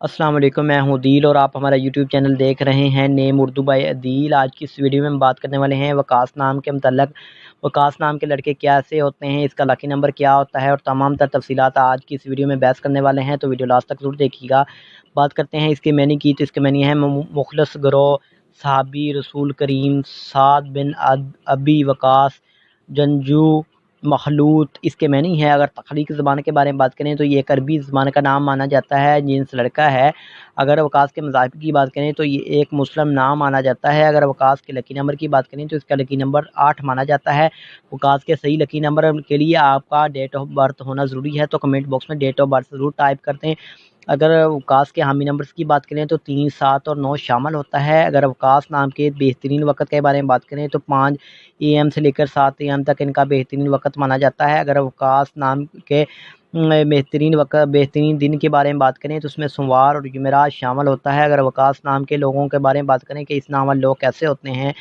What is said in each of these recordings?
अस्सलाम वालेकुम, मैं हूँ दिल और आप हमारा यूट्यूब चैनल देख रहे हैं नेम उर्दू बाय अदील। आज की इस वीडियो में हम बात करने वाले हैं वकास नाम के मतलब वकास नाम के लड़के कैसे होते हैं, इसका लकी नंबर क्या होता है और तमाम तर तफसीलात आज की इस वीडियो में बहस करने वाले हैं, तो वीडियो लास्ट तक ज़रूर देखिएगा। बात करते हैं इसके मैनी की, तो इसके मैनी है मुखलस गरोह, सहाबी रसूल करीम, साद बिन अबी वकास, जंजू मखलूत इसके मैनी है। अगर तख्लीकी ज़बान के बारे में बात करें तो ये एक अरबी ज़बान का नाम माना जाता है, जिन्स लड़का है। अगर वकास के मज़ाहिब की बात करें तो ये एक मुस्लिम नाम माना जाता है। अगर वकास के लकी नंबर की बात करें तो इसका लकी नंबर 8 माना जाता है। वकास के सही लकी नंबर के लिए आपका डेट ऑफ बर्थ होना ज़रूरी है, तो कमेंट बॉक्स में डेट ऑफ बर्थ ज़रूर टाइप करते हैं। अगर वकास के हामी नंबर्स की बात करें तो 3, 7 और 9 शामिल होता है। अगर वकास नाम के बेहतरीन वक़्त के बारे में बात करें तो 5 AM से लेकर 7 AM तक इनका बेहतरीन वक़्त माना जाता है। अगर वकास नाम के बेहतरीन दिन के बारे में बात करें तो उसमें सोमवार और जुमेरात शामिल होता है। अगर वकास नाम के लोगों के बारे में बात करें कि इस नाम वाले लोग कैसे होते हैं,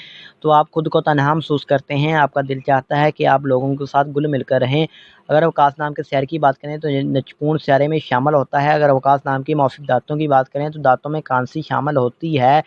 तो आप खुद को तन्हा महसूस करते हैं, आपका दिल चाहता है कि आप लोगों के साथ घुल मिलकर रहें। अगर वकास नाम के शहर की बात करें तो नचपूर्ण स्यारे में शामिल होता है। अगर वकास नाम की मौफिक दांतों की बात करें तो दांतों में कांसी शामिल होती है।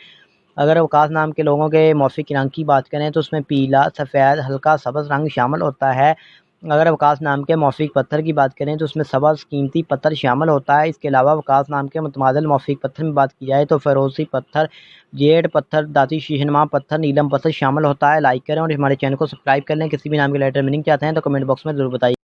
अगर वकास नाम के लोगों के मौफिक रंग की बात करें तो उसमें पीला, सफ़ेद, हल्का सब्ज़ रंग शामिल होता है। अगर वकास नाम के मौफिक पत्थर की बात करें तो उसमें सब्ज़ कीमती पत्थर शामिल होता है। इसके अलावा वकास नाम के मुतमादिल मौफिक पत्थर में बात की जाए तो फ़िरोज़ी पत्थर, जेड पत्थर, दाती शीशनुमा पत्थर, नीलम पत्थर शामिल होता है। लाइक करें और हमारे चैनल को सब्सक्राइब कर लें। किसी भी नाम के लेटर मीनिंग चाहते हैं तो कमेंट बॉक्स में ज़रूर बताइए।